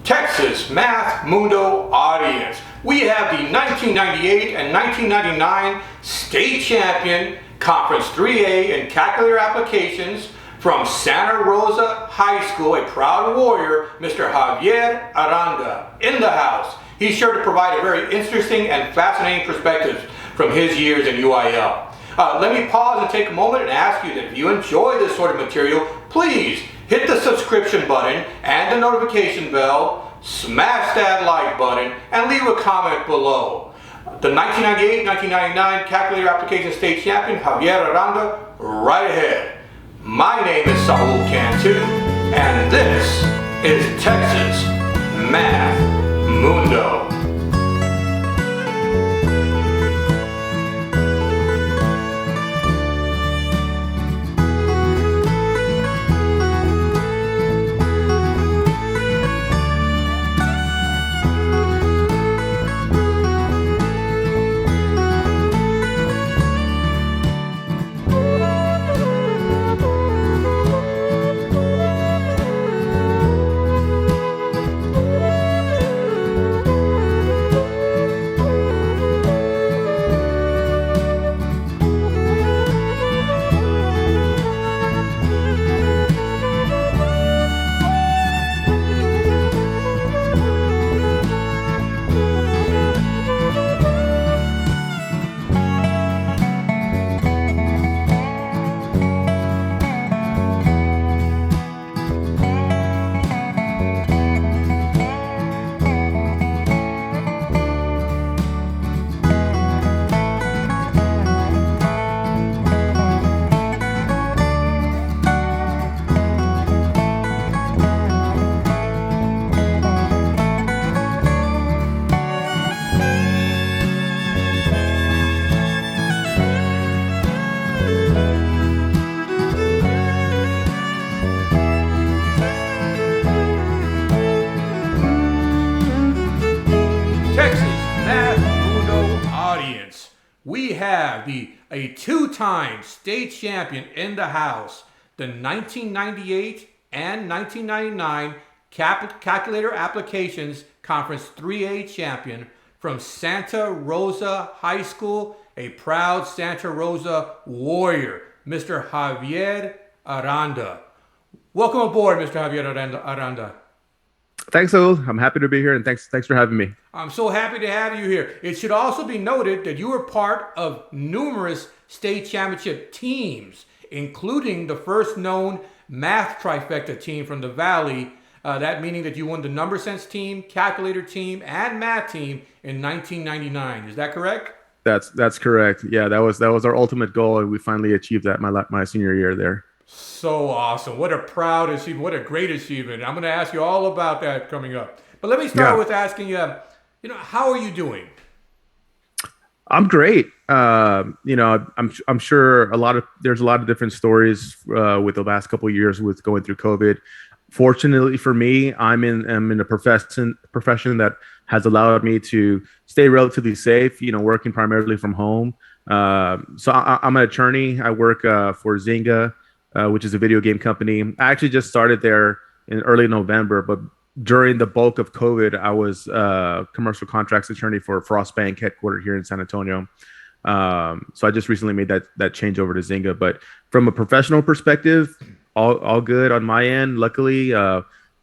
Texas Math Mundo audience. We have the 1998 and 1999 state champion, Conference 3A in calculator applications from Santa Rosa High School, a proud warrior, Mr. Javier Aranda, in the house. He's sure to provide a very interesting and fascinating perspective from his years in UIL. Let me pause and take a moment and ask you that if you enjoy this sort of material, please hit the subscription button and the notification bell, smash that like button, and leave a comment below. The 1998-1999 calculator application state champion, Javier Aranda, right ahead. My name is Saul Cantu, and this is Texas Math Mundo. We have a two-time state champion in the house, the 1998 and 1999 calculator applications Conference 3A champion from Santa Rosa High School, a proud Santa Rosa warrior, Mr. Javier Aranda. Welcome aboard, Mr. Javier Aranda. Thanks, Saul. I'm happy to be here, and thanks for having me. I'm so happy to have you here. It should also be noted that you were part of numerous state championship teams, including the first known math trifecta team from the Valley, that meaning that you won the number sense team, calculator team, and math team in 1999. Is that correct? That's correct. Yeah, that was our ultimate goal, and we finally achieved that my senior year there. So awesome. What a proud achievement. What a great achievement. I'm going to ask you all about that coming up. But let me start with asking you, how are you doing? I'm great. I'm sure there's a lot of different stories with the last couple of years with going through COVID. Fortunately for me, I'm in a profession that has allowed me to stay relatively safe, working primarily from home. So I'm an attorney. I work for Zynga, which is a video game company. I actually just started there in early November, but during the bulk of COVID, I was a commercial contracts attorney for Frost Bank, headquartered here in San Antonio. So I just recently made that change over to Zynga. But from a professional perspective, all good on my end. Luckily,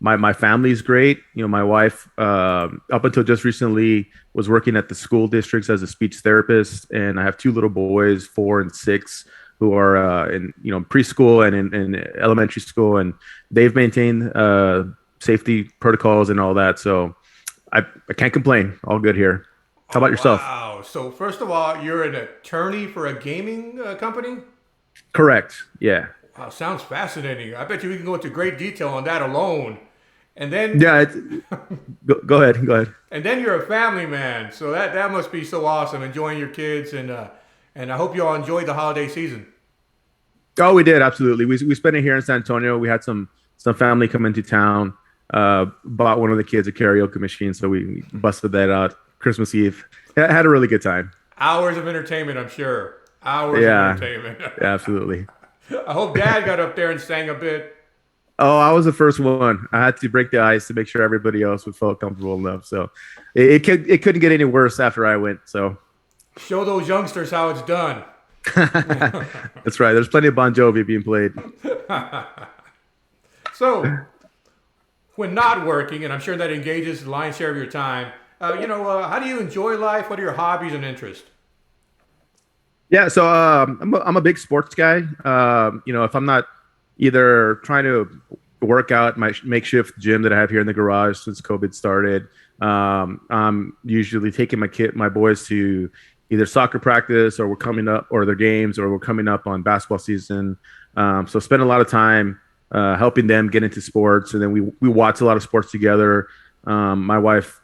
my family's great. My wife, up until just recently, was working at the school districts as a speech therapist, and I have two little boys, 4 and 6. Who are in preschool and in elementary school, and they've maintained safety protocols and all that. So I can't complain. All good here. How about yourself? Wow. So first of all, you're an attorney for a gaming company? Correct. Yeah. Wow, sounds fascinating. I bet you we can go into great detail on that alone. And then go ahead. And then you're a family man. So that must be so awesome, enjoying your kids, and I hope you all enjoyed the holiday season. Oh, we did, absolutely. We spent it here in San Antonio. We had some family come into town, bought one of the kids a karaoke machine, so we busted that out Christmas Eve. Had a really good time. Hours of entertainment, I'm sure. Hours of entertainment. Yeah, absolutely. I hope Dad got up there and sang a bit. Oh, I was the first one. I had to break the ice to make sure everybody else would felt comfortable enough. So it couldn't get any worse after I went. So Show those youngsters how it's done. that's right. There's plenty of Bon Jovi being played. So, when not working, and I'm sure that engages the lion's share of your time, how do you enjoy life? What are your hobbies and interests? Yeah, so I'm a big sports guy. If I'm not either trying to work out my makeshift gym that I have here in the garage since COVID started, I'm usually taking my boys to either soccer practice or we're coming up or their games or we're coming up on basketball season. So spend a lot of time helping them get into sports, and then we watch a lot of sports together. My wife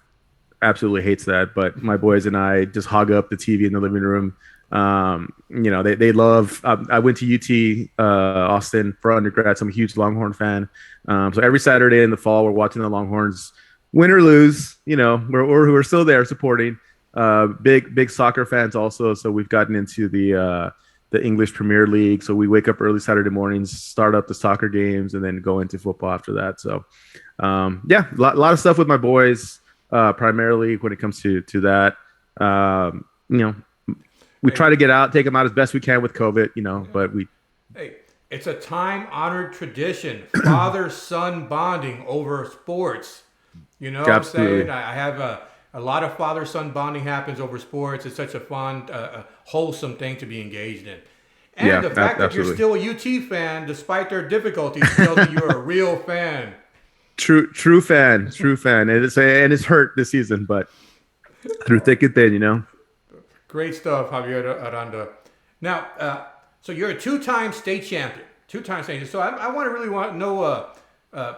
absolutely hates that, but my boys and I just hog up the TV in the living room. They love. I went to UT Austin for undergrad, so I'm a huge Longhorn fan. So every Saturday in the fall, we're watching the Longhorns win or lose. We're still there supporting. Big soccer fans also. So we've gotten into the English Premier League. So we wake up early Saturday mornings, start up the soccer games, and then go into football after that. So yeah, lot of stuff with my boys. Primarily when it comes to that. Um, you know, we Hey, try to get out, take them out as best we can with COVID, but we hey, it's a time-honored tradition, father-son bonding over sports. You know what I'm saying? absolutely, I have a lot of father-son bonding happens over sports. It's such a fun, wholesome thing to be engaged in. And yeah, the fact that you're absolutely. still a UT fan, despite their difficulties, tells me you're a real fan. True fan. And it's hurt this season, but through thick and thin. Great stuff, Javier Aranda. Now, so you're a two-time state champion, two-time state. So I want to really want to know,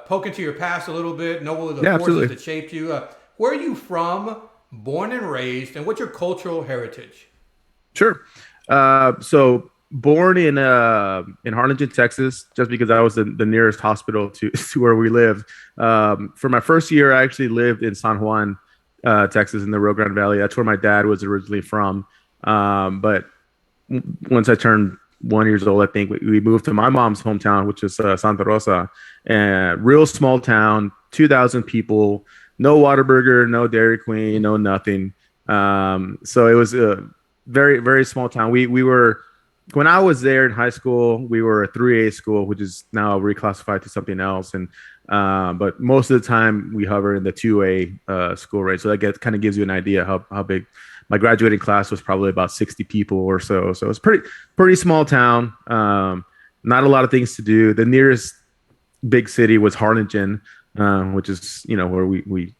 poke into your past a little bit, know the Yeah, forces absolutely. that shaped you. Where are you from, born and raised, and what's your cultural heritage? Sure. So born in Harlingen, Texas, just because I was the nearest hospital to to where we live. For my first year, I actually lived in San Juan, Texas, in the Rio Grande Valley. That's where my dad was originally from. But once I turned 1 years old, I think we moved to my mom's hometown, which is Santa Rosa, and real small town, 2,000 people, no Whataburger, no Dairy Queen, no nothing. So it was a very very small town. We were when I was there in high school, we were a 3A school, which is now reclassified to something else, and but most of the time we hover in the 2A school rate. So kind of gives you an idea how big my graduating class was. Probably about 60 people or so. So it's pretty small town. Not a lot of things to do. The nearest big city was Harlingen, which is where we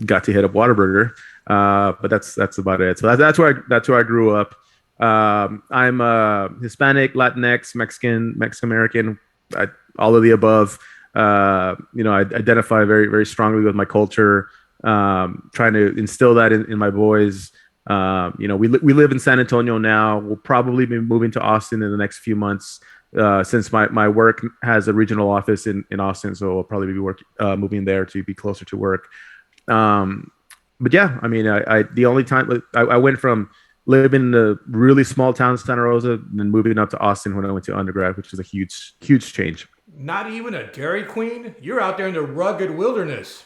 got to hit up Whataburger. But that's about it. So that's where I grew up. I'm Hispanic, Latinx, Mexican American, all of the above. I identify very very strongly with my culture. Trying to instill that in my boys. We live in San Antonio now. We'll probably be moving to Austin in the next few months. Since my work has a regional office in Austin, so I'll probably be moving there to be closer to work. Um, but yeah, I mean, I the only time I went from living in a really small town, Santa Rosa, and then moving up to Austin when I went to undergrad, which was a huge change. Not even a Dairy Queen? You're out there in the rugged wilderness.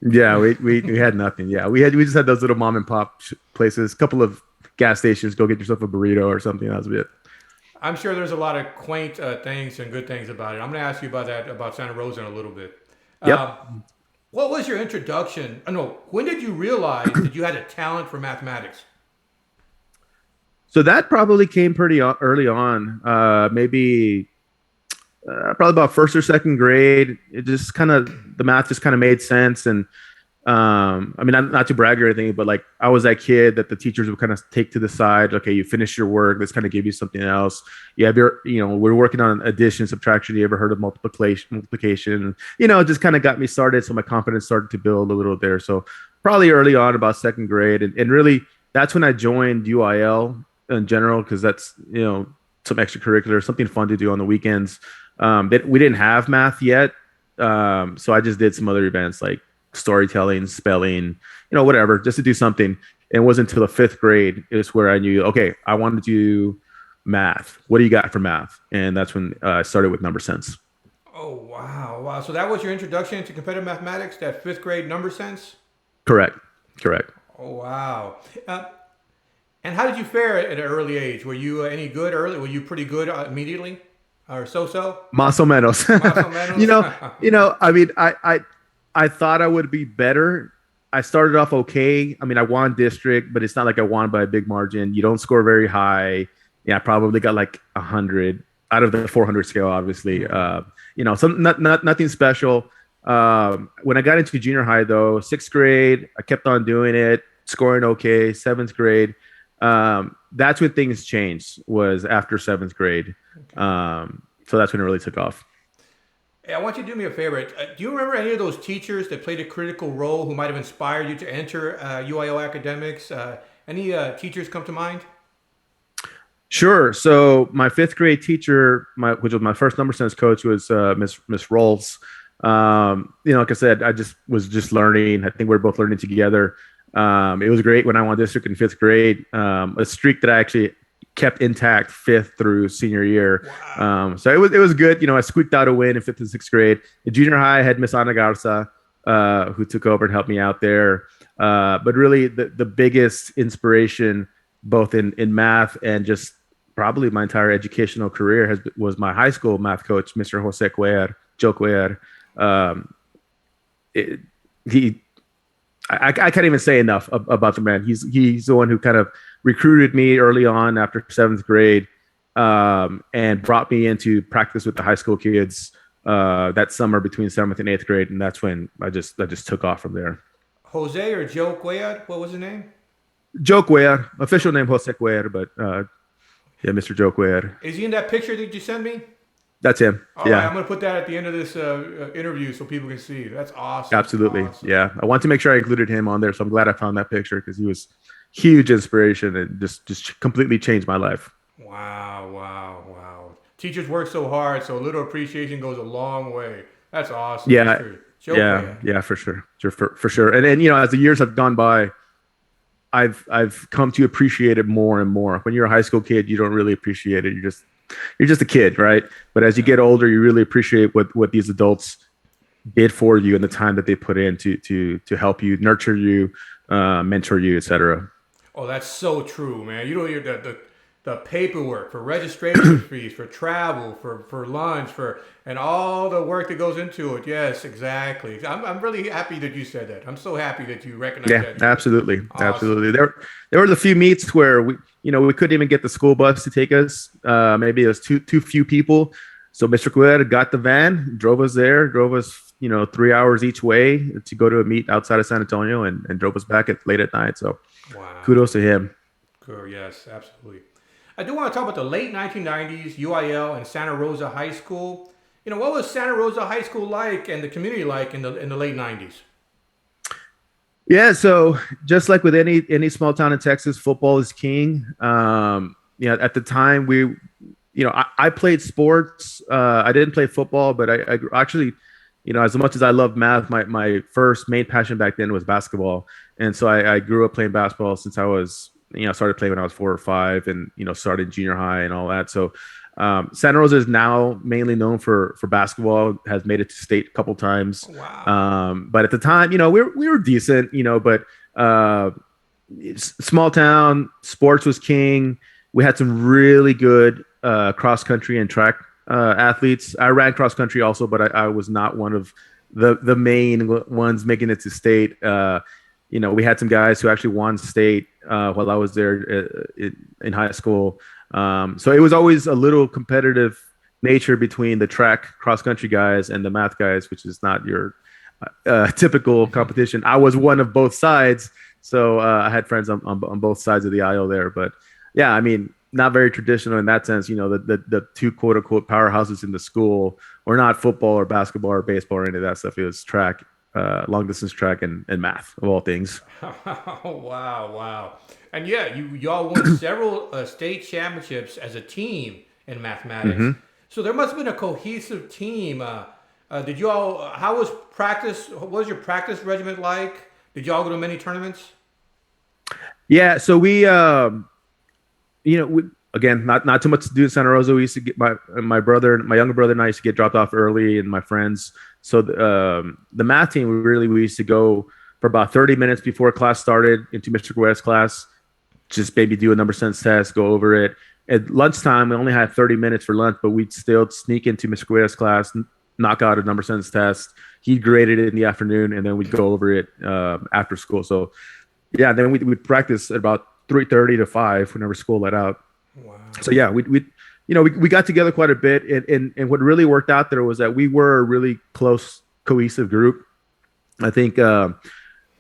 Yeah, we had nothing. Yeah, we just had those little mom and pop places, couple of gas stations. Go get yourself a burrito or something. That was it. I'm sure there's a lot of quaint things and good things about it. I'm going to ask you about that, about Santa Rosa in a little bit. Yep. Uh, what was your introduction? No, when did you realize that you had a talent for mathematics? So that probably came pretty early on. Maybe probably about first or second grade. It just kind of the math just kind of made sense, and I mean, not to brag or anything, but like I was that kid that the teachers would kind of take to the side. Okay, you finish your work. Let's kind of give you something else. You have we're working on addition, subtraction. You ever heard of multiplication? It just kind of got me started. So my confidence started to build a little there. So probably early on, about second grade, and really that's when I joined UIL in general because that's some extracurricular, something fun to do on the weekends. That we didn't have math yet, so I just did some other events like storytelling, spelling, whatever, just to do something. And it wasn't until the fifth grade is where I knew, okay, I want to do math. What do you got for math? And that's when I started with number sense. Oh, wow, wow. So that was your introduction to competitive mathematics, that fifth grade number sense? Correct. Correct. Oh, wow. Uh, and how did you fare at an early age? Were you any good early? Were you pretty good immediately? Or so-so? Más o menos. Más o you menos? know, I mean, I thought I would be better. I started off okay. I mean, I won district, but it's not like I won by a big margin. You don't score very high. Yeah, I probably got like 100 out of the 400 scale, obviously. Some nothing special. When I got into junior high, though, sixth grade, I kept on doing it, scoring okay. Seventh grade, that's when things changed. Was after seventh grade. Okay. So that's when it really took off. Hey, I want you to do me a favor. Do you remember any of those teachers that played a critical role who might have inspired you to enter UIL academics? Any teachers come to mind? Sure. So my fifth grade teacher, which was my first number sense coach, was Miss Rolls. Like I said, I just was just learning. I think we are both learning together. It was great when I won district in fifth grade. A streak that I actually kept intact fifth through senior year. Wow. So it was good. I squeaked out a win in fifth and sixth grade. In junior high, I had Miss Ana Garza, who took over and helped me out there. But really, the biggest inspiration, both in math and just probably my entire educational career, was my high school math coach, Mr. Jose Cuellar, Joe Cuellar. It, he I can't even say enough about the man. He's the one who kind of recruited me early on after seventh grade, and brought me into practice with the high school kids that summer between seventh and eighth grade, and that's when I just took off from there. Jose or Joe Cuellar? What was his name? Joe Cuellar, official name Jose Cuellar, but yeah, Mr. Joe Cuellar. Is he in that picture that you sent me? That's him. All Yeah. right, I'm going to put that at the end of this interview so people can see. That's awesome. Absolutely. Awesome. Yeah. I want to make sure I included him on there. So I'm glad I found that picture because he was huge inspiration and just completely changed my life. Wow, wow, wow. Teachers work so hard, so a little appreciation goes a long way. That's awesome. Yeah. Joe Yeah. Cuellar. Yeah, for sure. For sure. And as the years have gone by, I've come to appreciate it more and more. When you're a high school kid, you don't really appreciate it. You're just a kid, right? But as you get older, you really appreciate what these adults did for you and the time that they put in to help you, nurture you, mentor you, etc. Oh, that's so true, man. You don't hear the paperwork for registration fees, for travel, for lunch, and all the work that goes into it. Yes, exactly. I'm really happy that you said that. I'm so happy that you recognize Yeah, that. absolutely, Awesome. absolutely. There were the few meets where we couldn't even get the school bus to take us. Maybe it was too few people. So Mr. Cuellar got the van, drove us 3 hours each way to go to a meet outside of San Antonio, and drove us back late at night. So Wow. kudos to him. Cool. Yes, absolutely. I do want to talk about the late 1990s, UIL and Santa Rosa High School. What was Santa Rosa High School like and the community like in the late 90s? Yeah, so just like with any small town in Texas, football is king. At the time I played sports. I didn't play football, but I actually, as much as I love math, my first main passion back then was basketball, and so I grew up playing basketball since I was started playing when I was 4 or 5, and started junior high and all that. So Santa Rosa is now mainly known for basketball. Has made it to state a couple times. Wow. But at the time, we were decent. But small town, sports was king. We had some really good cross country and track athletes. I ran cross country also, but I was not one of the main ones making it to state. We had some guys who actually won state while I was there in high school. So it was always a little competitive nature between the track cross country guys and the math guys, which is not your typical competition. I was one of both sides, so I had friends on both sides of the aisle there. But yeah, I mean, not very traditional in that sense. The two quote unquote powerhouses in the school were not football or basketball or baseball or any of that stuff. It was track, long distance track, and math of all things. Wow, wow. And yeah, y'all won several state championships as a team in mathematics. Mm-hmm. So there must have been a cohesive team. Did you all? How was practice? What was your practice regimen like? Did y'all go to many tournaments? Yeah, so we again, not too much to do in Santa Rosa. We used to get my younger brother and I used to get dropped off early, and my friends. So the math team, we used to go for about 30 minutes before class started into Mr. Guerrero's class, just maybe do a number sense test, go over it. At lunchtime, we only had 30 minutes for lunch, but we'd still sneak into Mr. Guerrero's class, knock out a number sense test. He'd grade it in the afternoon, and then we'd go over it after school. So yeah, then we'd practice at about 3:30 to 5 whenever school let out. Wow. So yeah, we got together quite a bit, and what really worked out there was that we were a really close, cohesive group. I think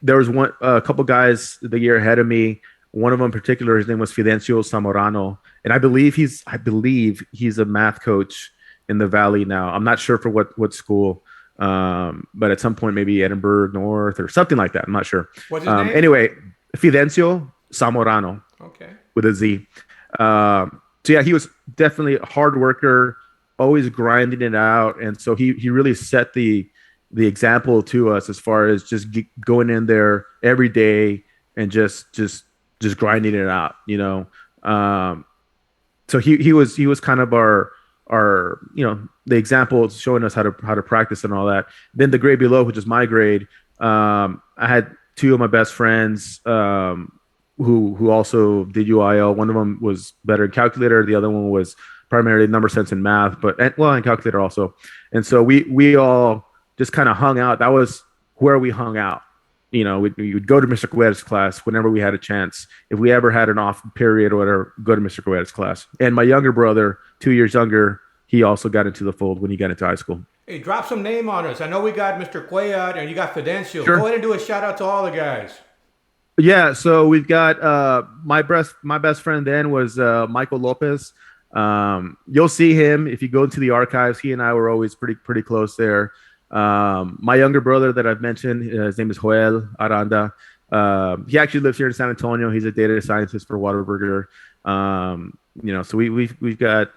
there was a couple guys the year ahead of me. One of them in particular, his name was Fidencio Zamorano, and I believe he's a math coach in the Valley now. I'm not sure for what school, but at some point maybe Edinburgh North or something like that. I'm not sure. What's his name? Anyway, Fidencio Zamorano. Okay. With a Z. So yeah, he was definitely a hard worker, always grinding it out, and so he really set the example to us as far as just going in there every day and just grinding it out, you know. So he was kind of our the example, showing us how to practice and all that. Then the grade below, which is my grade, I had two of my best friends who also did UIL. One of them was better in calculator. The other one was primarily number sense and math, and calculator also. And so we all just kind of hung out. That was where we hung out. You know, we would go to Mr. Guerrero's class whenever we had a chance. If we ever had an off period or whatever, go to Mr. Guerrero's class. And my younger brother, 2 years younger, he also got into the fold when he got into high school. Hey, drop some name on us. I know we got Mr. Cuellar and you got Fidencio. Sure. Go ahead and do a shout out to all the guys. Yeah, so we've got my best friend then was Michael Lopez. You'll see him if you go into the archives. He and I were always pretty close there. My younger brother that I've mentioned, his name is Javier Aranda. He actually lives here in San Antonio. He's a data scientist for Whataburger. So we've got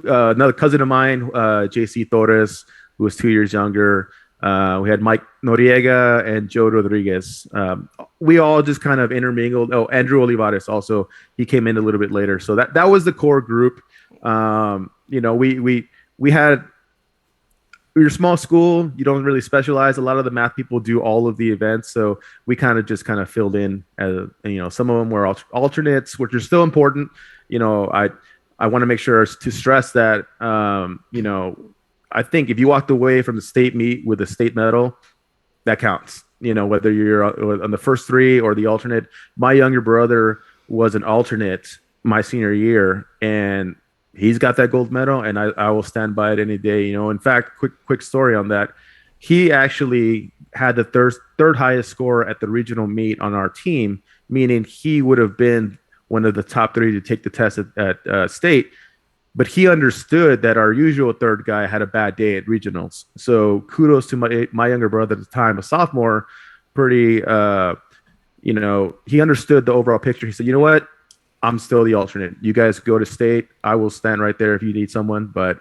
another cousin of mine, JC Torres, who was 2 years younger. We had Mike Noriega and Joe Rodriguez. We all just kind of intermingled. Oh, Andrew Olivares also, he came in a little bit later. So that was the core group. We were a small school. You don't really specialize. A lot of the math people do all of the events. So we kind of filled in as, some of them were alternates, which are still important. I want to make sure to stress that, I think if you walked away from the state meet with a state medal, that counts. Whether you're on the first three or the alternate. My younger brother was an alternate my senior year, and he's got that gold medal, and I will stand by it any day. In fact, quick story on that. He actually had the third highest score at the regional meet on our team, meaning he would have been one of the top three to take the test at state. But he understood that our usual third guy had a bad day at regionals. So kudos to my younger brother at the time, a sophomore, he understood the overall picture. He said, you know what? I'm still the alternate. You guys go to state. I will stand right there if you need someone, but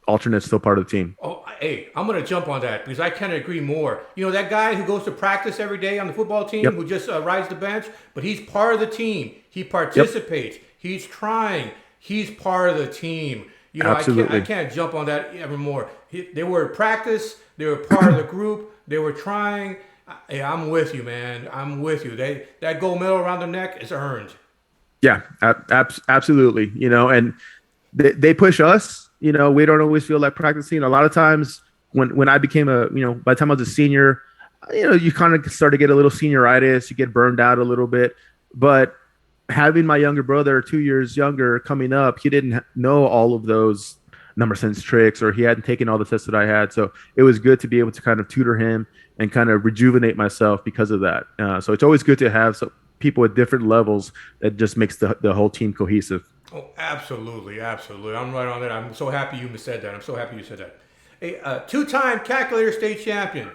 alternate's still part of the team. Oh, hey, I'm going to jump on that because I can't agree more. That guy who goes to practice every day on the football team, Yep. who just rides the bench, but he's part of the team. He participates. Yep. He's trying. He's part of the team. Absolutely. I can't jump on that ever more. They were at practice. They were part of the group. They were trying. Hey, I'm with you, man. I'm with you. That gold medal around their neck is earned. Yeah, absolutely. And they push us. We don't always feel like practicing. A lot of times when I became by the time I was a senior, you kind of start to get a little senioritis. You get burned out a little bit. But having my younger brother, 2 years younger, coming up, he didn't know all of those number sense tricks, or he hadn't taken all the tests that I had. So it was good to be able to kind of tutor him and kind of rejuvenate myself because of that. So it's always good to have people at different levels. That just makes the whole team cohesive. Oh, absolutely. I'm right on that. I'm so happy you said that. Hey, two-time calculator state champion.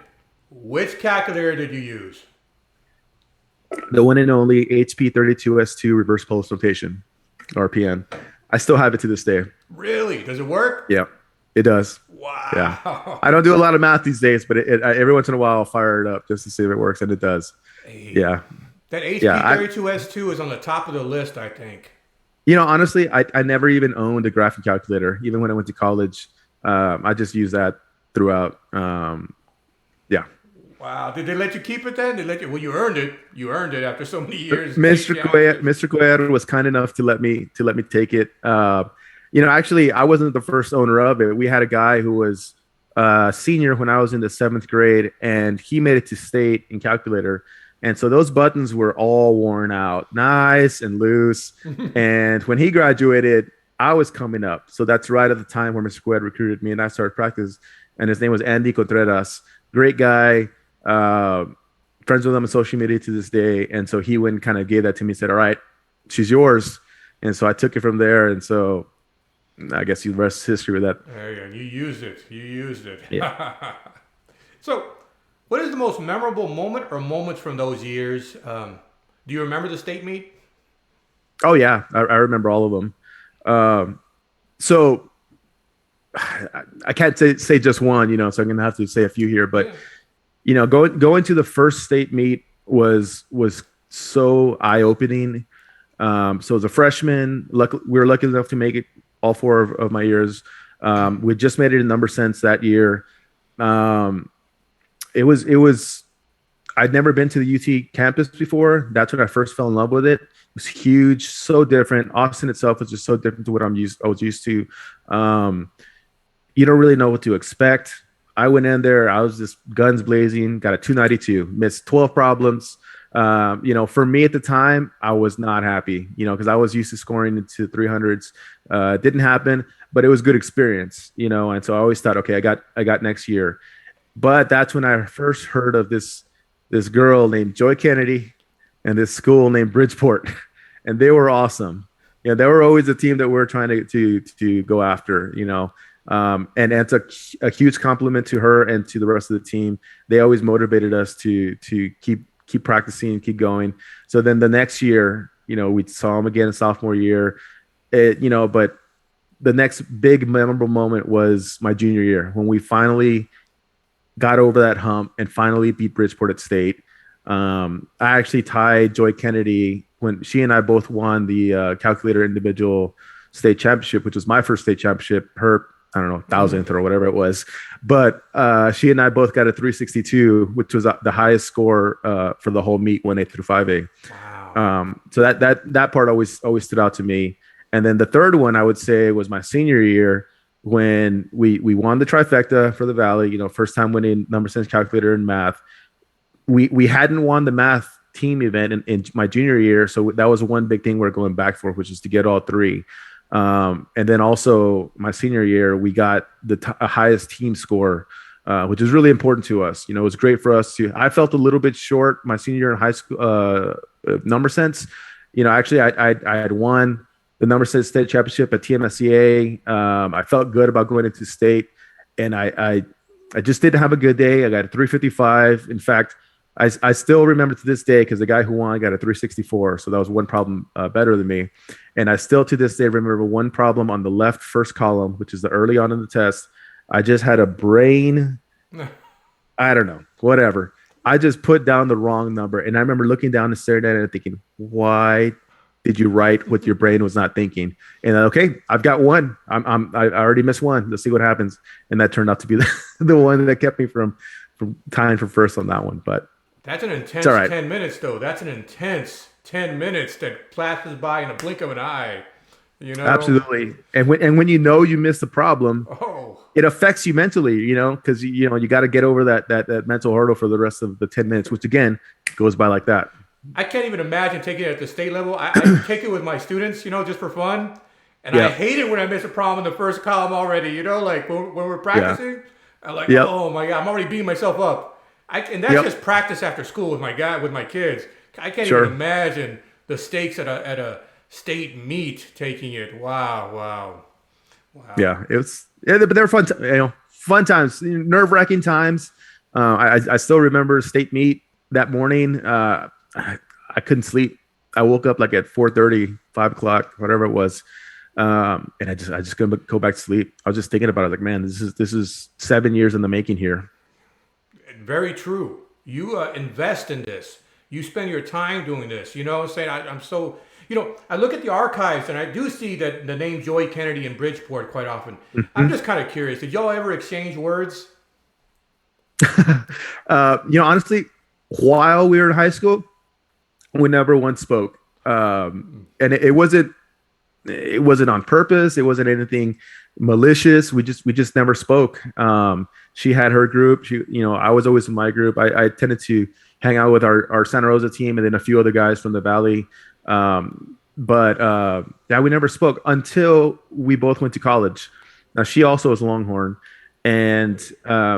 Which calculator did you use? The one and only HP 32S2 reverse Polish notation, RPN. I still have it to this day. Really? Does it work? Yeah, it does. Wow. Yeah. I don't do a lot of math these days, but every once in a while I'll fire it up just to see if it works, and it does. Hey, yeah. That HP 32S2 is on the top of the list, I think. Honestly, I never even owned a graphing calculator. Even when I went to college, I just used that throughout. Yeah. Wow. Did they let you keep it then? They let you. Well, you earned it. You earned it after so many years. State championships. Mr. Cuellar was kind enough to let me take it. Actually, I wasn't the first owner of it. We had a guy who was senior when I was in the seventh grade, and he made it to state in calculator. And so those buttons were all worn out, nice and loose. And when he graduated, I was coming up. So that's right at the time where Mr. Cuellar recruited me, and I started practice. And his name was Andy Contreras. Great guy. Uh, Friends with him on social media to this day. And so he went and kind of gave that to me, said, all right, she's yours. And so I took it from there. And so I guess the rest is history with that. There you go. You used it. You used it. Yeah. So, what is the most memorable moment or moments from those years? Do you remember the state meet? Oh, yeah. I remember all of them. So I can't say just one, so I'm going to have to say a few here. But, going to the first state meet was so eye-opening. So as a freshman, we were lucky enough to make it all four of my years. We just made it in number sense that year. It was I'd never been to the UT campus before. That's when I first fell in love with it. It was huge, so different. Austin itself was just so different to what I was used to. You don't really know what to expect. I went in there, I was just guns blazing, got a 292, missed 12 problems. For me at the time, I was not happy, because I was used to scoring into 300s. It didn't happen, but it was good experience, and so I always thought, okay, I got next year. But that's when I first heard of this girl named Joy Kennedy and this school named Bridgeport, and they were awesome. They were always a team that we're trying to go after, and it's a huge compliment to her and to the rest of the team. They always motivated us to keep practicing, keep going. So then the next year, we saw them again sophomore year, but the next big memorable moment was my junior year when we finally got over that hump and finally beat Bridgeport at state. I actually tied Joy Kennedy when she and I both won the calculator individual state championship, which was my first state championship. Her, I don't know, 1,000th or whatever it was. But she and I both got a 362, which was the highest score for the whole meet, 1A through 5A. Wow. So that part always stood out to me. And then the third one I would say was my senior year when we won the trifecta for the Valley, first time winning number sense calculator and math. We hadn't won the math team event in my junior year. So that was one big thing we're going back for, which is to get all three. And then also my senior year, we got the highest team score, which is really important to us. It was great for us I felt a little bit short my senior year in high school, number sense. Actually I had won the number sense state championship at TMSCA. I felt good about going into state, and I just didn't have a good day. I got a 355. In fact, I still remember to this day because the guy who won got a 364. So that was one problem better than me. And I still to this day remember one problem on the left first column, which is the early on in the test. I just had a brain. I don't know, whatever. I just put down the wrong number. And I remember looking down and staring at it and thinking, why did you write what your brain was not thinking? And okay, I've got one. I already missed one. Let's see what happens. And that turned out to be the one that kept me from tying for first on that one. But that's an intense right. 10 minutes, though. That's an intense 10 minutes that passes by in a blink of an eye. Absolutely. And when you miss the problem, it affects you mentally, because you got to get over that mental hurdle for the rest of the 10 minutes, which again goes by like that. I can't even imagine taking it at the state level. I take it with my students, just for fun. And I hate it when I miss a problem in the first column already, like when we're practicing. I'm like, oh my God, I'm already beating myself up. And that's just practice after school with my kids. I can't even imagine the stakes at a state meet taking it. Wow. Yeah, but they were fun. Fun times, nerve-wracking times. I still remember state meet that morning. I couldn't sleep. I woke up like at 4:30, 5 o'clock, whatever it was. And I just couldn't go back to sleep. I was just thinking about it. Like, man, this is 7 years in the making here. Very true. You invest in this. You spend your time doing this. Saying I'm so. I look at the archives and I do see that the name Joey Kennedy in Bridgeport quite often. I'm just kind of curious. Did y'all ever exchange words? Honestly, while we were in high school, we never once spoke. And it wasn't on purpose. It wasn't anything malicious. We just never spoke. She had her group. I was always in my group. I tended to hang out with our Santa Rosa team and then a few other guys from the Valley. But yeah, we never spoke until we both went to college. Now she also is a Longhorn, and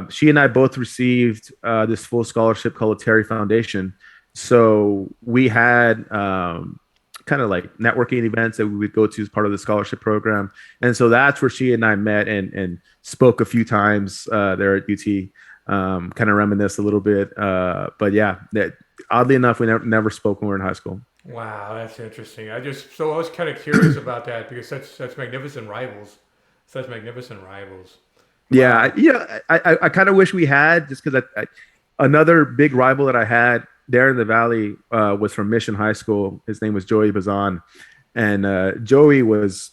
she and I both received this full scholarship called the Terry Foundation. So we had kind of like networking events that we would go to as part of the scholarship program. And so that's where she and I met and spoke a few times there at UT, kind of reminisce a little bit. But yeah, oddly enough, we never spoke when we were in high school. Wow, that's interesting. I was kind of curious about that because such magnificent rivals, such magnificent rivals. Yeah, I kind of wish we had, just because another big rival that I had there in the Valley was from Mission High School. His name was Joey Bazan, and Joey was,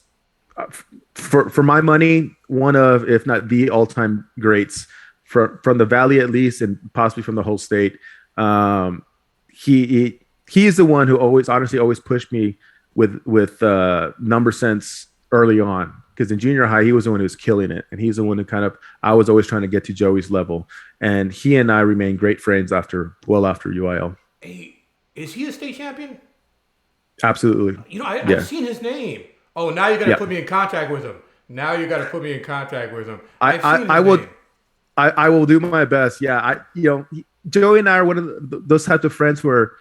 for my money, one of, if not the all-time greats from the Valley at least, and possibly from the whole state. He's the one who honestly always pushed me with number sense early on, because in junior high he was the one who was killing it, and he's the one who I was always trying to get to Joey's level, and he and I remained great friends after UIL. Hey, is he a state champion? Absolutely. I've seen his name. Oh, now you got to put me in contact with him. I will do my best. Yeah, Joey and I are one of those types of friends where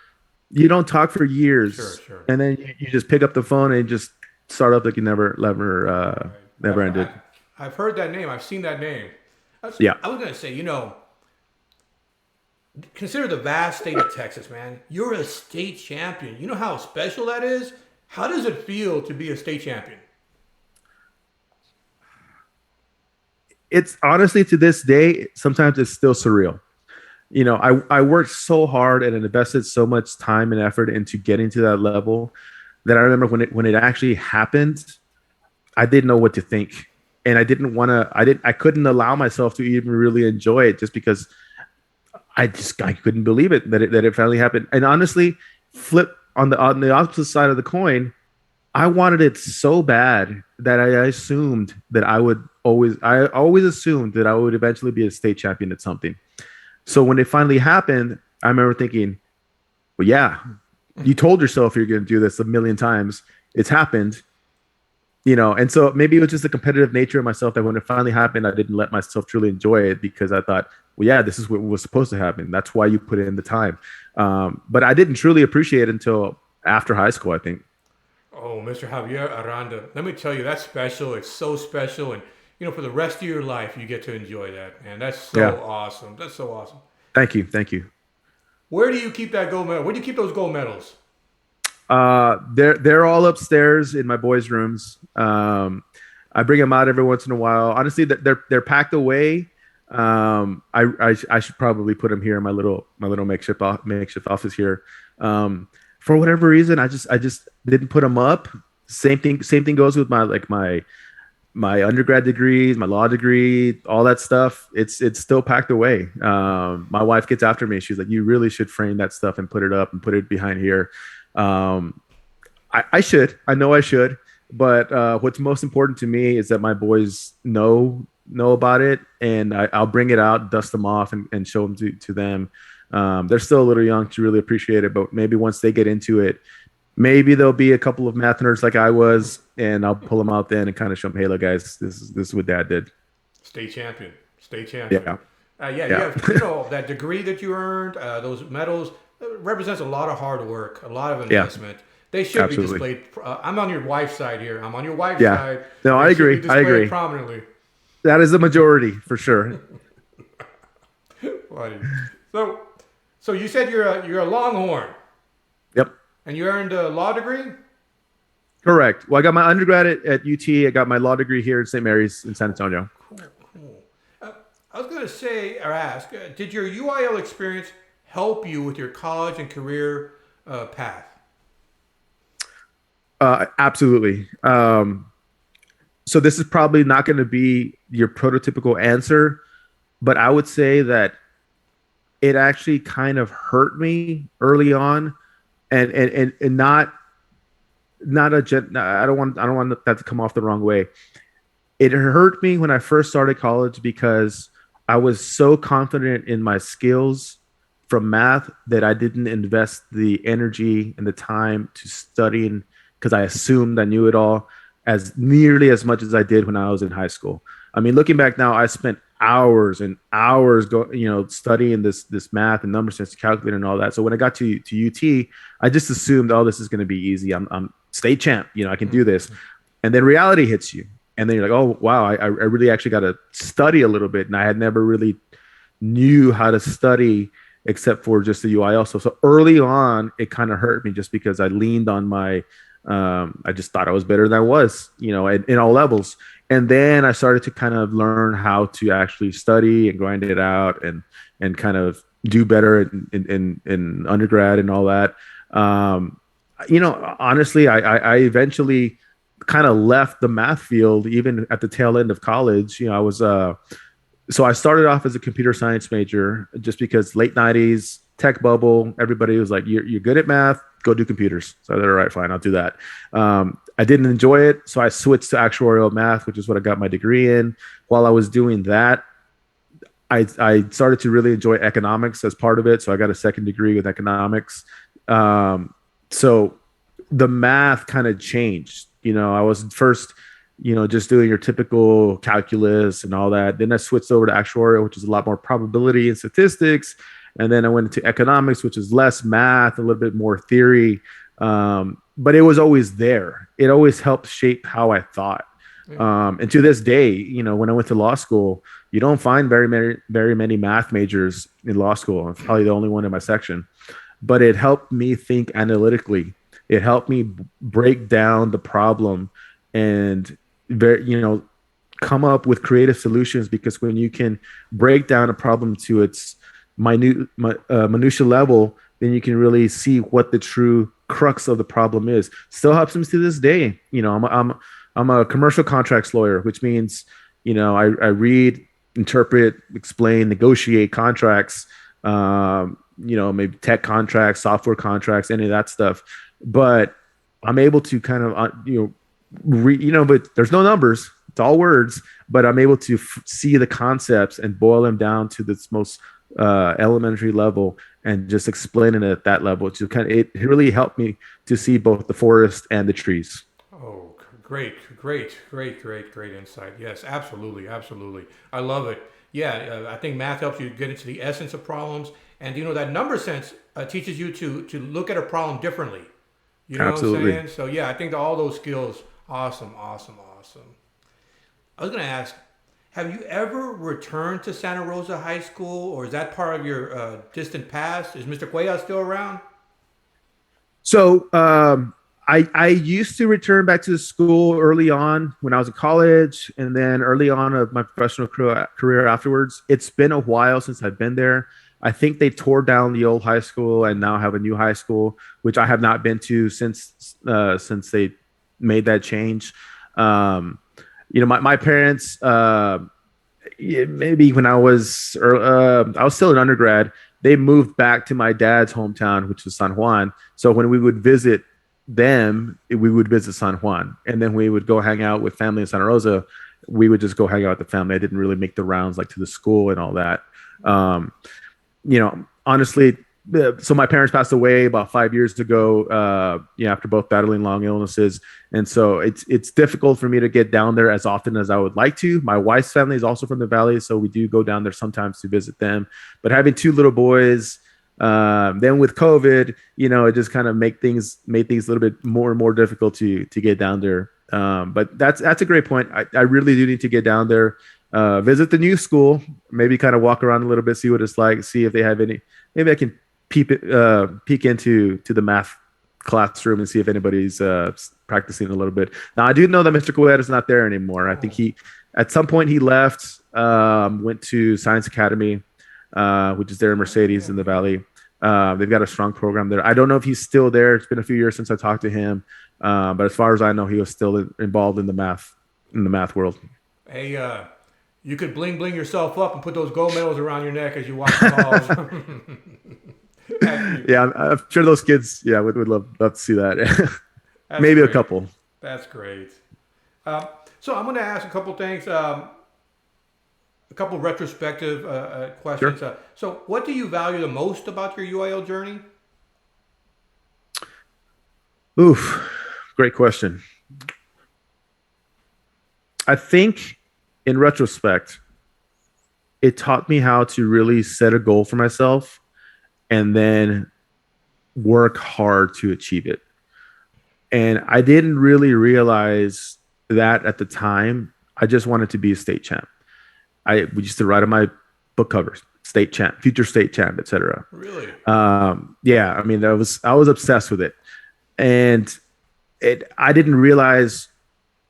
you don't talk for years, sure. and then you just pick up the phone and just start up like you never ended. I've heard that name. I've seen that name. I was going to say, consider the vast state of Texas, man. You're a state champion. You know how special that is? How does it feel to be a state champion? It's honestly, to this day, sometimes it's still surreal. I worked so hard and invested so much time and effort into getting to that level that I remember when it actually happened, I didn't know what to think. And I couldn't allow myself to even really enjoy it, just because I couldn't believe it that it finally happened. And honestly, flip on the opposite side of the coin, I wanted it so bad that I always assumed that I would eventually be a state champion at something. So when it finally happened, I remember thinking, well, yeah, you told yourself you're going to do this a million times. It's happened, and so maybe it was just the competitive nature of myself that when it finally happened, I didn't let myself truly enjoy it, because I thought, well, yeah, this is what was supposed to happen. That's why you put in the time. But I didn't truly appreciate it until after high school, I think. Oh, Mr. Javier Aranda, let me tell you, that's special. It's so special. And, for the rest of your life, you get to enjoy that. And that's so awesome. That's so awesome. Thank you. Where do you keep that gold medal? Where do you keep those gold medals? They're all upstairs in my boys' rooms. I bring them out every once in a while. Honestly, they're packed away. I should probably put them here in my little makeshift office here. For whatever reason, I just didn't put them up. Same thing goes with my undergrad degrees, my law degree, all that stuff. It's still packed away. My wife gets after me. She's like, you really should frame that stuff and put it up and put it behind here. I should. I know I should. But what's most important to me is that my boys know about it, and I'll bring it out, dust them off, and show them to them. They're still a little young to really appreciate it, but maybe once they get into it, maybe there'll be a couple of math nerds like I was, and I'll pull them out then and kind of show them, hey, look, guys, this is what Dad did. State champion. Yeah. You have, that degree that you earned, those medals, represents a lot of hard work, a lot of investment. Yeah. They should be displayed. I'm on your wife's side here. I'm on your wife's side. No, I agree. I agree. Prominently. That is the majority for sure. So you said you're a Longhorn. Yep. And you earned a law degree? Correct. Well, I got my undergrad at UT. I got my law degree here at St. Mary's in San Antonio. Cool. I was going to say or ask, did your UIL experience help you with your college and career path? Absolutely. So this is probably not going to be your prototypical answer, but I would say that it actually kind of hurt me early on, and not a gen. I don't want that to come off the wrong way. It hurt me when I first started college because I was so confident in my skills from math that I didn't invest the energy and the time to studying because I assumed I knew it all as nearly as much as I did when I was in high school. I mean, looking back now, I spent hours and hours studying this math and number sense calculator and all that. So when I got to UT, I just assumed, oh, this is going to be easy. I'm state champ, I can do this. And then reality hits you, and then you're like, oh wow, I really actually got to study a little bit, and I had never really knew how to study except for just the UIL. So early on, it kind of hurt me just because I leaned on my, I just thought I was better than I was, in all levels. And then I started to kind of learn how to actually study and grind it out and kind of do better in undergrad and all that. Honestly, I eventually kind of left the math field even at the tail end of college. I was so I started off as a computer science major just because late 90s tech bubble, everybody was like, you're good at math, go do computers. So I said, all right, fine, I'll do that. I didn't enjoy it, so I switched to actuarial math, which is what I got my degree in. While I was doing that, I started to really enjoy economics as part of it, so I got a second degree with economics. So the math kind of changed. I was first, just doing your typical calculus and all that. Then I switched over to actuarial, which is a lot more probability and statistics. And then I went into economics, which is less math, a little bit more theory. But it was always there. It always helped shape how I thought. And to this day, when I went to law school, you don't find very many math majors in law school. I'm probably the only one in my section. But it helped me think analytically. It helped me break down the problem and come up with creative solutions, because when you can break down a problem to its minutia level, then you can really see what the true crux of the problem is. Still helps me to this day. I'm a commercial contracts lawyer, which means I read, interpret, explain, negotiate contracts. Maybe tech contracts, software contracts, any of that stuff. But I'm able to kind of but there's no numbers. It's all words. But I'm able to see the concepts and boil them down to this most elementary level and just explain it at that level. It really helped me to see both the forest and the trees. Oh, great insight. Yes, absolutely, absolutely. I love it. Yeah, I think math helps you get into the essence of problems, and that number sense teaches you to look at a problem differently. You know Absolutely. what I'm saying? So yeah, I think all those skills, awesome. I was gonna ask, have you ever returned to Santa Rosa High School, or is that part of your distant past? Is Mr. Cuellar still around? So I used to return back to the school early on when I was in college, and then early on of my professional career afterwards. It's been a while since I've been there. I think they tore down the old high school and now have a new high school, which I have not been to since they made that change. My parents, maybe when I was still an undergrad, they moved back to my dad's hometown, which was San Juan. So when we would visit them, we would visit San Juan, and then we would go hang out with family in Santa Rosa. We would just go hang out with the family. I didn't really make the rounds like to the school and all that. Honestly, so my parents passed away about 5 years ago, after both battling long illnesses. And so it's difficult for me to get down there as often as I would like to. My wife's family is also from the Valley, so we do go down there sometimes to visit them. But having two little boys, then with COVID, it just kind of made things a little bit more and more difficult to get down there. But that's a great point. I really do need to get down there, visit the new school, maybe kind of walk around a little bit, see what it's like, see if they have any. Maybe I can peek into the math classroom and see if anybody's practicing a little bit. Now I do know that Mr. Cuellar is not there anymore. I think at some point he left, went to Science Academy, which is there in Mercedes in the Valley. They've got a strong program there. I don't know if he's still there. It's been a few years since I talked to him, but as far as I know, he was still involved in the math world. Hey, you could bling bling yourself up and put those gold medals around your neck as you watch the calls. Yeah, I'm sure those kids, yeah, would love to see that. That's Maybe a great. couple. That's great. Um, so I'm going to ask a couple things, a couple retrospective questions. Sure. So, what do you value the most about your UIL journey? Oof, great question. I think in retrospect, it taught me how to really set a goal for myself and then work hard to achieve it. And I didn't really realize that at the time. I just wanted to be a state champ. We used to write on my book covers, state champ, future state champ, etc. Really? Yeah, I mean, I was obsessed with it, and I didn't realize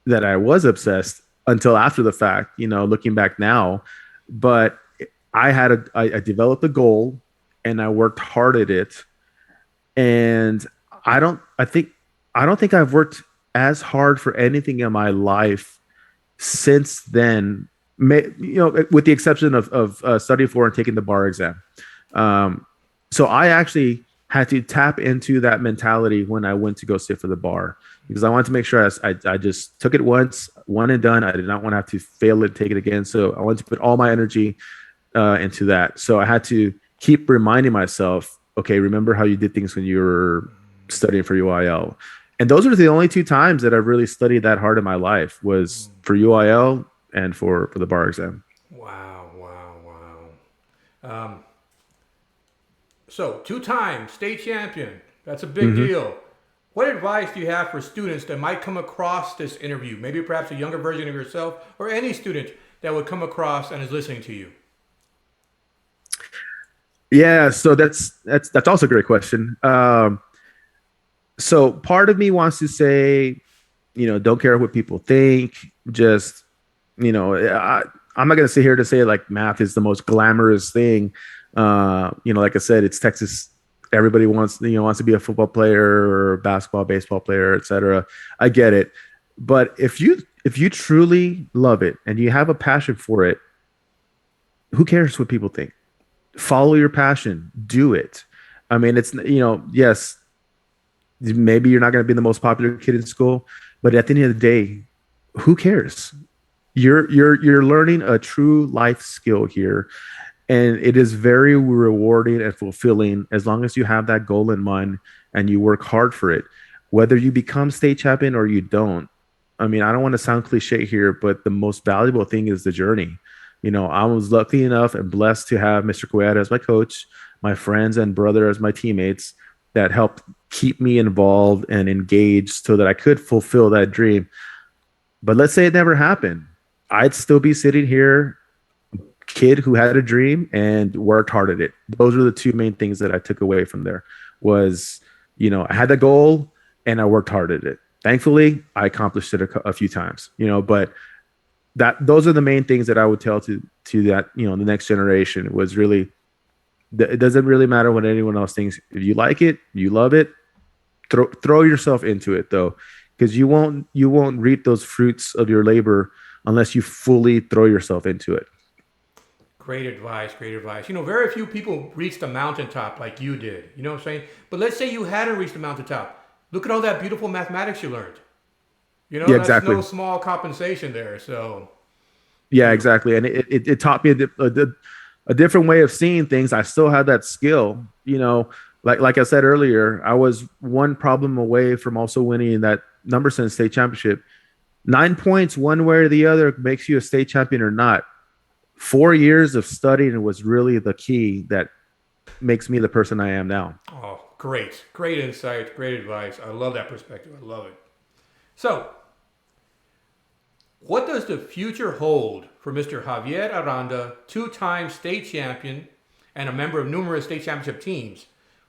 that I was obsessed until after the fact. Looking back now, but I developed a goal, and I worked hard at it, and I don't I think I don't think I've worked as hard for anything in my life since then. With the exception of studying for and taking the bar exam. Um, so I actually had to tap into that mentality when I went to go sit for the bar because I wanted to make sure I just took it once, one and done. I did not want to have to fail it, take it again. So I wanted to put all my energy into that. So I had to keep reminding myself, okay, remember how you did things when you were studying for UIL. And those are the only two times that I've really studied that hard in my life was for UIL and for the bar exam. Wow, wow, wow. So, two-time state champion. That's a big Mm-hmm. deal. What advice do you have for students that might come across this interview? Maybe perhaps a younger version of yourself or any student that would come across and is listening to you. Yeah, so that's also a great question. So part of me wants to say, don't care what people think. Just, I'm not going to sit here to say like math is the most glamorous thing. Like I said, it's Texas. Everybody wants to be a football player or basketball, baseball player, etc. I get it, but if you truly love it and you have a passion for it, who cares what people think? Follow your passion, do it. I mean, yes, maybe you're not going to be the most popular kid in school, but at the end of the day, who cares? You're learning a true life skill here, and it is very rewarding and fulfilling as long as you have that goal in mind and you work hard for it, whether you become state champion or you don't. I mean, I don't want to sound cliche here, but the most valuable thing is the journey. I was lucky enough and blessed to have Mr. Cueta as my coach, my friends and brother as my teammates that helped keep me involved and engaged so that I could fulfill that dream. But let's say it never happened. I'd still be sitting here, kid who had a dream and worked hard at it. Those are the two main things that I took away from there was, I had the goal and I worked hard at it. Thankfully, I accomplished it a few times, but those are the main things that I would tell to that, the next generation was really, it doesn't really matter what anyone else thinks. If you like it, you love it, throw yourself into it though, because you won't reap those fruits of your labor unless you fully throw yourself into it. Great advice, great advice. Very few people reach the mountaintop like you did. You know what I'm saying? But let's say you hadn't reached the mountaintop. Look at all that beautiful mathematics you learned. Yeah, That's exactly. no small compensation there. So, Yeah, exactly. And it taught me a different way of seeing things. I still had that skill, like I said earlier, I was one problem away from also winning that number 10 state championship. 9 points, one way or the other, makes you a state champion or not. 4 years of studying was really the key that makes me the person I am now. oh, great. Great insight, great advice. I love that perspective. I love it. So, what does the future hold for Mr. Javier Aranda, two-time state champion and a member of numerous state championship teams? Yeah,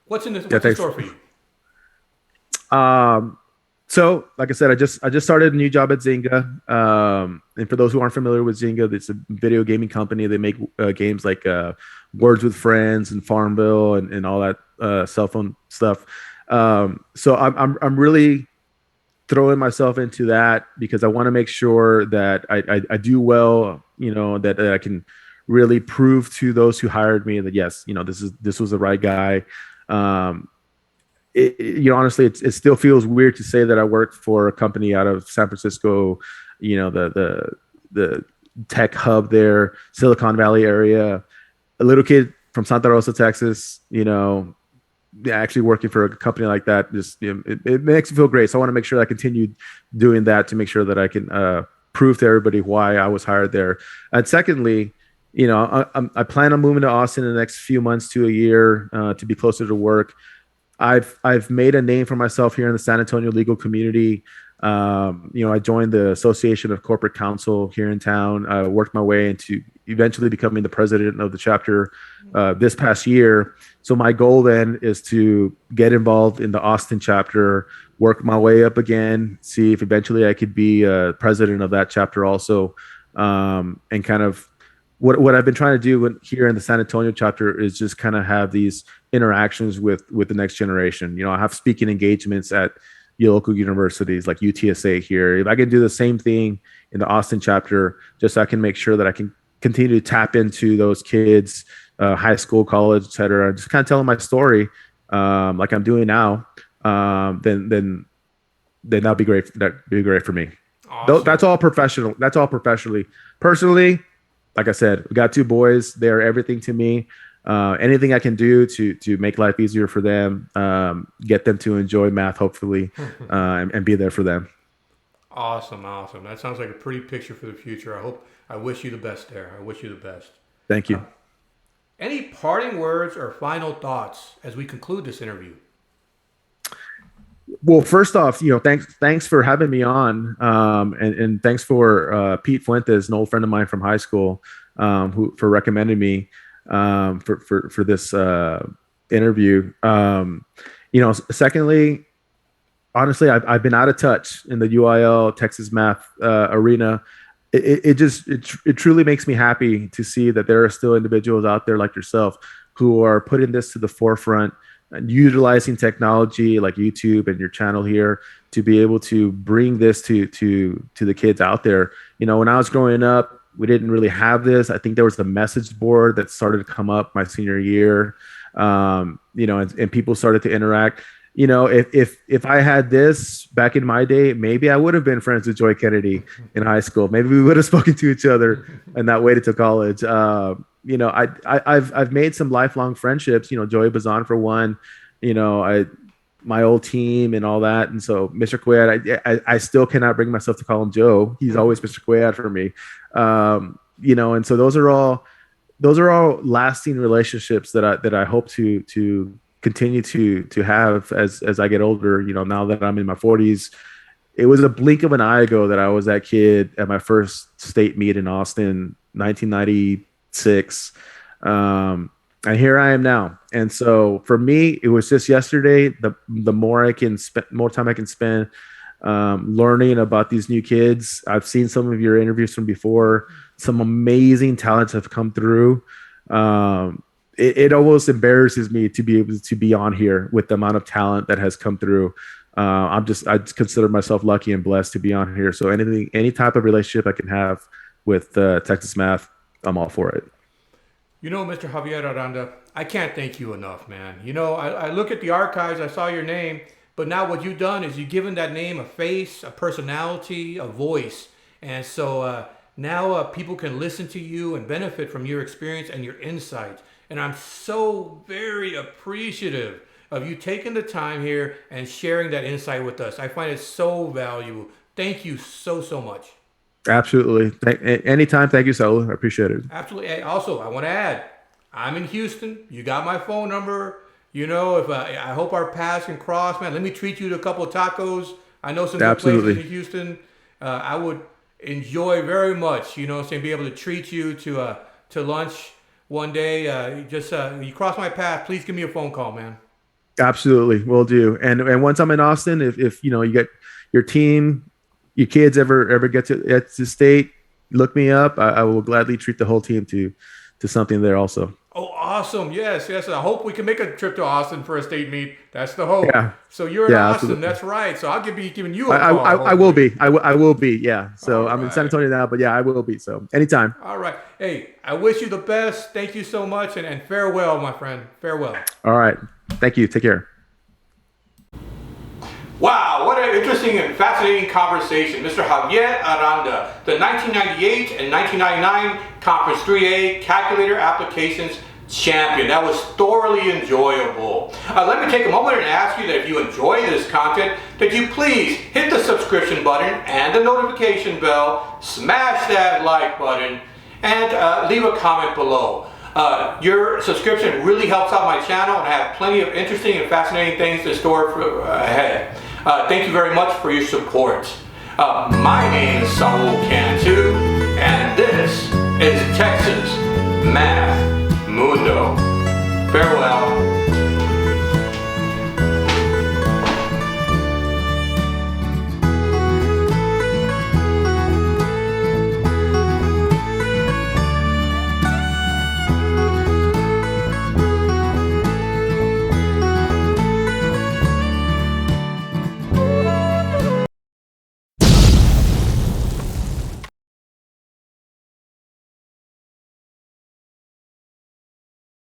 What's in thanks. store for you? So, like I said, I just started a new job at Zynga. And for those who aren't familiar with Zynga, it's a video gaming company. They make games like Words with Friends and Farmville and all that cell phone stuff. So I'm really throwing myself into that because I want to make sure that I do well. That I can really prove to those who hired me that yes, this was the right guy. Um, Honestly, it still feels weird to say that I work for a company out of San Francisco, the tech hub there, Silicon Valley area. A little kid from Santa Rosa, Texas, actually working for a company like that just it makes me feel great. So I want to make sure that I continue doing that to make sure that I can prove to everybody why I was hired there. And secondly, I plan on moving to Austin in the next few months to a year to be closer to work. I've made a name for myself here in the San Antonio legal community. I joined the Association of Corporate Counsel here in town. I worked my way into eventually becoming the president of the chapter this past year. So my goal then is to get involved in the Austin chapter, work my way up again, see if eventually I could be president of that chapter also, and kind of what I've been trying to do here in the San Antonio chapter is just kind of have these interactions with the next generation. I have speaking engagements at your local universities like UTSA here. If I can do the same thing in the Austin chapter, just so I can make sure that I can continue to tap into those kids, high school, college, et cetera, just kind of telling my story like I'm doing now, then that'd be great. That'd be great for me. Awesome. That's all professional. That's all professionally. Personally, like I said, we got two boys. They're everything to me. Anything I can do to make life easier for them, get them to enjoy math, hopefully, and be there for them. Awesome. That sounds like a pretty picture for the future. I wish you the best there. I wish you the best. Thank you. Any parting words or final thoughts as we conclude this interview? Well, first off, thanks for having me on, and thanks for Pete Fuentes, an old friend of mine from high school, who for recommending me for this interview. Secondly, honestly, I've been out of touch in the UIL Texas math arena. It truly makes me happy to see that there are still individuals out there like yourself who are putting this to the forefront and utilizing technology like YouTube and your channel here to be able to bring this to the kids out there. When I was growing up, we didn't really have this. I think there was the message board that started to come up my senior year, and people started to interact. If I had this back in my day, maybe I would have been friends with Joy Kennedy in high school. Maybe we would have spoken to each other and not waited till college. I've made some lifelong friendships. Joey Bazan for one. My old team and all that. And so Mr. Cuellar, I still cannot bring myself to call him Joe. He's always Mr. Cuellar for me. And so those are all lasting relationships that I hope to continue to have as I get older. Now that I'm in my 40s, it was a blink of an eye ago that I was that kid at my first state meet in Austin, 1996. And here I am now. And so for me, it was just yesterday. The more time I can spend learning about these new kids. I've seen some of your interviews from before. Some amazing talents have come through. It almost embarrasses me to be able to be on here with the amount of talent that has come through. I just consider myself lucky and blessed to be on here. So any type of relationship I can have with Texas math, I'm all for it. Mr. Javier Aranda, I can't thank you enough, man. I look at the archives, I saw your name, but now what you've done is you've given that name a face, a personality, a voice. And so now people can listen to you and benefit from your experience and your insight. And I'm so very appreciative of you taking the time here and sharing that insight with us. I find it so valuable. Thank you so, so much. Absolutely. Anytime. Thank you, Saul. I appreciate it. Absolutely. Hey, also, I want to add, I'm in Houston. You got my phone number. If I hope our paths can cross, man. Let me treat you to a couple of tacos. I know some good places in Houston. I would enjoy very much, be able to treat you to lunch one day. You cross my path, please give me a phone call, man. Absolutely, will do. And once I'm in Austin, if you know you get your team, your kids ever get to state, look me up. I will gladly treat the whole team to something there also. Oh, awesome. Yes, yes. I hope we can make a trip to Austin for a state meet. That's the hope. Yeah, So you're in yeah, Austin. absolutely. That's right. So I'll be giving you I a I, call, I will hopefully. be. I will be. Yeah. So All I'm in San right. Antonio now, but yeah, I will be. So anytime. All right. Hey, I wish you the best. Thank you so much. And farewell, my friend. Farewell. All right. Thank you. Take care. Wow, what an interesting and fascinating conversation. Mr. Javier Aranda, the 1998 and 1999 Conference 3A Calculator Applications Champion. That was thoroughly enjoyable. Let me take a moment and ask you that if you enjoy this content, that you please hit the subscription button and the notification bell, smash that like button, and leave a comment below. Your subscription really helps out my channel, and I have plenty of interesting and fascinating things in store ahead. Thank you very much for your support. My name is Saul Cantu, and this is Texas Math Mundo. Farewell.